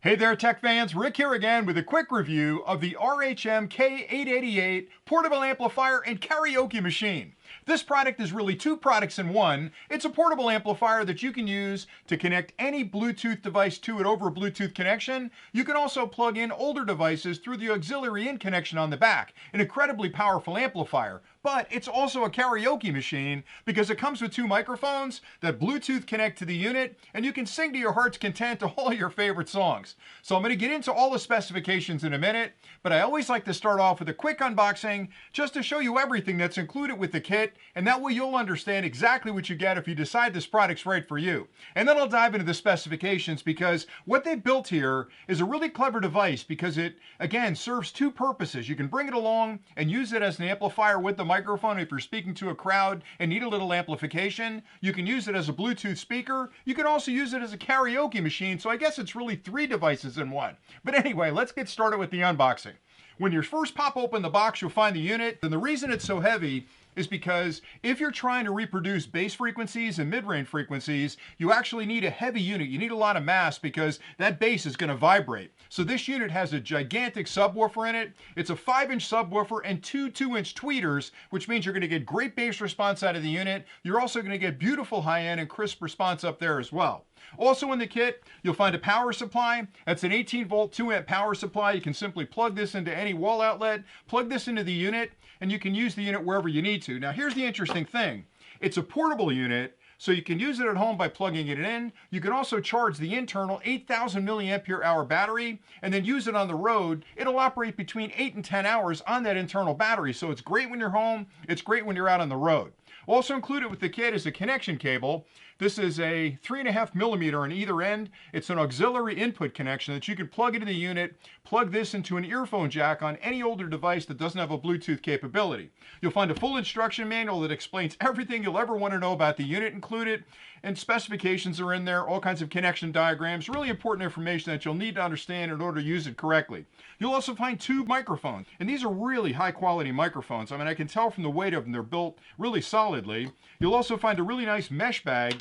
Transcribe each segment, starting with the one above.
Hey there, tech fans. Rick here again with a quick review of the RHM K888 portable amplifier and karaoke machine. This product is really two products in one. It's a portable amplifier that you can use to connect any Bluetooth device to it over a Bluetooth connection. You can also plug in older devices through the auxiliary in connection on the back. An incredibly powerful amplifier. But it's also a karaoke machine because it comes with two microphones that Bluetooth connect to the unit, and you can sing to your heart's content to all your favorite songs. So I'm going to get into all the specifications in a minute, but I always like to start off with a quick unboxing just to show you everything that's included with the kit, and that way you'll understand exactly what you get if you decide this product's right for you. And then I'll dive into the specifications because what they've built here is a really clever device because it, again, serves two purposes. You can bring it along and use it as an amplifier with the microphone if you're speaking to a crowd and need a little amplification. You can use it as a Bluetooth speaker. You can also use it as a karaoke machine, so I guess it's really three devices in one. But anyway, let's get started with the unboxing. When you first pop open the box, you'll find the unit, and the reason it's so heavy is because if you're trying to reproduce bass frequencies and mid-range frequencies, you actually need a heavy unit. You need a lot of mass because that bass is going to vibrate. So this unit has a gigantic subwoofer in it. It's a 5-inch subwoofer and two 2-inch tweeters, which means you're going to get great bass response out of the unit. You're also going to get beautiful high-end and crisp response up there as well. Also in the kit, you'll find a power supply. That's an 18-volt, 2-amp power supply. You can simply plug this into any wall outlet, plug this into the unit, and you can use the unit wherever you need to. Now, here's the interesting thing. It's a portable unit, so you can use it at home by plugging it in. You can also charge the internal 8,000 milliampere hour battery and then use it on the road. It'll operate between 8 and 10 hours on that internal battery, so it's great when you're home. It's great when you're out on the road. Also included with the kit is a connection cable. This is a 3.5 millimeter on either end. It's an auxiliary input connection that you can plug into the unit, plug this into an earphone jack on any older device that doesn't have a Bluetooth capability. You'll find a full instruction manual that explains everything you'll ever want to know about the unit included, and specifications are in there, all kinds of connection diagrams, really important information that you'll need to understand in order to use it correctly. You'll also find two microphones, and these are really high quality microphones. I mean, I can tell from the weight of them, they're built really solidly. You'll also find a really nice mesh bag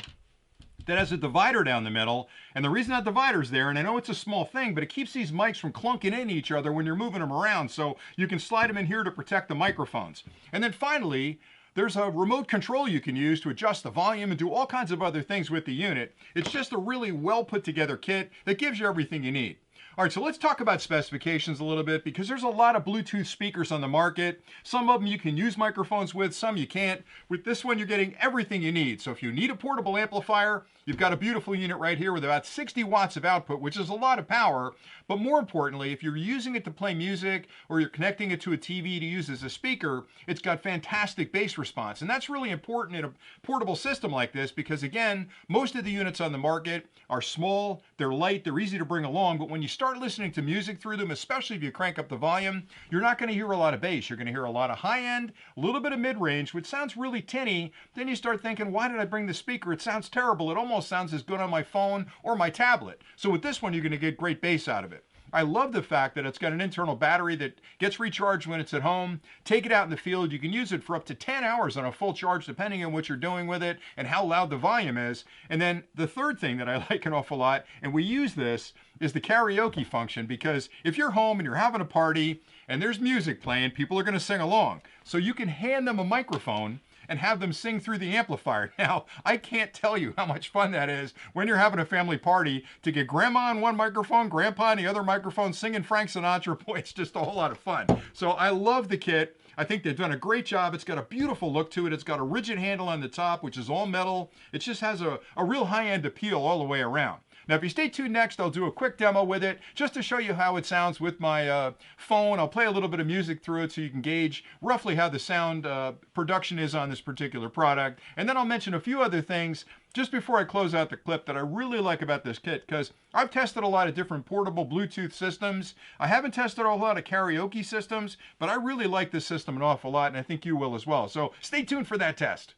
that has a divider down the middle, and the reason that divider's there, and I know it's a small thing, but it keeps these mics from clunking into each other when you're moving them around, so you can slide them in here to protect the microphones. And then finally, there's a remote control you can use to adjust the volume and do all kinds of other things with the unit. It's just a really well put together kit that gives you everything you need. All right, so let's talk about specifications a little bit because there's a lot of Bluetooth speakers on the market. Some of them you can use microphones with, some you can't. With this one, you're getting everything you need. So if you need a portable amplifier, you've got a beautiful unit right here with about 60 watts of output, which is a lot of power. But more importantly, if you're using it to play music or you're connecting it to a TV to use as a speaker, it's got fantastic bass response. And that's really important in a portable system like this because, again, most of the units on the market are small, they're light, they're easy to bring along, but when you start listening to music through them, especially if you crank up the volume, you're not going to hear a lot of bass. You're going to hear a lot of high end, a little bit of mid-range, which sounds really tinny. Then you start thinking, why did I bring the speaker? It sounds terrible. It almost sounds as good on my phone or my tablet. So with this one, you're going to get great bass out of it. I love the fact that it's got an internal battery that gets recharged when it's at home. Take it out in the field. You can use it for up to 10 hours on a full charge, depending on what you're doing with it and how loud the volume is. And then the third thing that I like an awful lot, and we use this, is the karaoke function, because if you're home and you're having a party and there's music playing, people are going to sing along. So you can hand them a microphone and have them sing through the amplifier. Now, I can't tell you how much fun that is when you're having a family party to get grandma on one microphone, grandpa on the other microphone, singing Frank Sinatra. Boy, it's just a whole lot of fun. So I love the kit. I think they've done a great job. It's got a beautiful look to it. It's got a rigid handle on the top, which is all metal. It just has a real high-end appeal all the way around. Now, if you stay tuned next, I'll do a quick demo with it just to show you how it sounds with my phone. I'll play a little bit of music through it so you can gauge roughly how the sound production is on this particular product. And then I'll mention a few other things just before I close out the clip that I really like about this kit, because I've tested a lot of different portable Bluetooth systems. I haven't tested a whole lot of karaoke systems, but I really like this system an awful lot, and I think you will as well. So stay tuned for that test.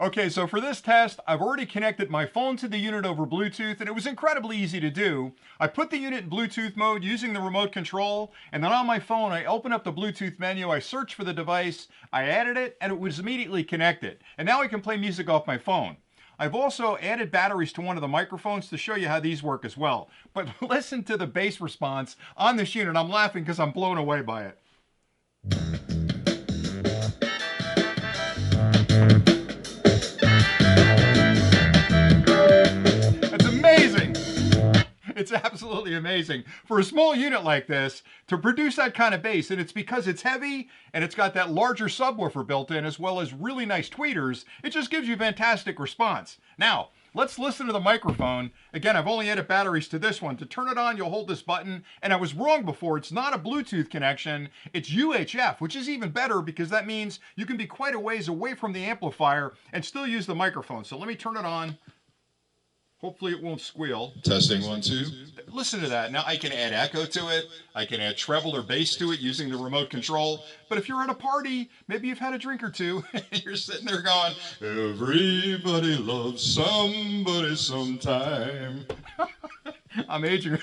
Okay, so for this test, I've already connected my phone to the unit over Bluetooth, and it was incredibly easy to do. I put the unit in Bluetooth mode using the remote control, and then on my phone, I open up the Bluetooth menu, I search for the device, I added it, and it was immediately connected. And now I can play music off my phone. I've also added batteries to one of the microphones to show you how these work as well. But listen to the bass response on this unit. I'm laughing because I'm blown away by it. It's amazing. It's absolutely amazing for a small unit like this to produce that kind of bass. And it's because it's heavy and it's got that larger subwoofer built in as well as really nice tweeters. It just gives you fantastic response. Now, let's listen to the microphone. Again, I've only added batteries to this one. To turn it on, you'll hold this button. And I was wrong before. It's not a Bluetooth connection. It's UHF, which is even better because that means you can be quite a ways away from the amplifier and still use the microphone. So let me turn it on. Hopefully it won't squeal. Testing 1, 2. Listen to that. Now I can add echo to it. I can add treble or bass to it using the remote control. But if you're at a party, maybe you've had a drink or two, and you're sitting there going, everybody loves somebody sometime. I'm aging.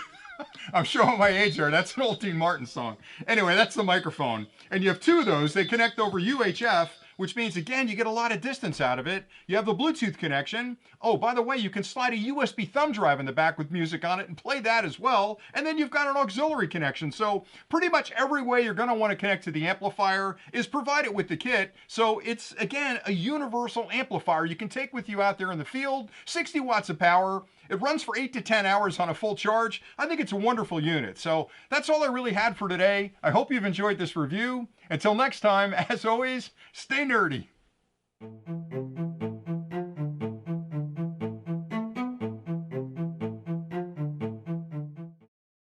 I'm showing my age here. That's an old Dean Martin song. Anyway, that's the microphone. And you have two of those. They connect over UHF, which means, again, you get a lot of distance out of it. You have the Bluetooth connection. Oh, by the way, you can slide a USB thumb drive in the back with music on it and play that as well. And then you've got an auxiliary connection. So pretty much every way you're going to want to connect to the amplifier is provided with the kit. So it's, again, a universal amplifier you can take with you out there in the field. 60 watts of power. It runs for 8 to 10 hours on a full charge. I think it's a wonderful unit. So that's all I really had for today. I hope you've enjoyed this review. Until next time, as always, stay nerdy.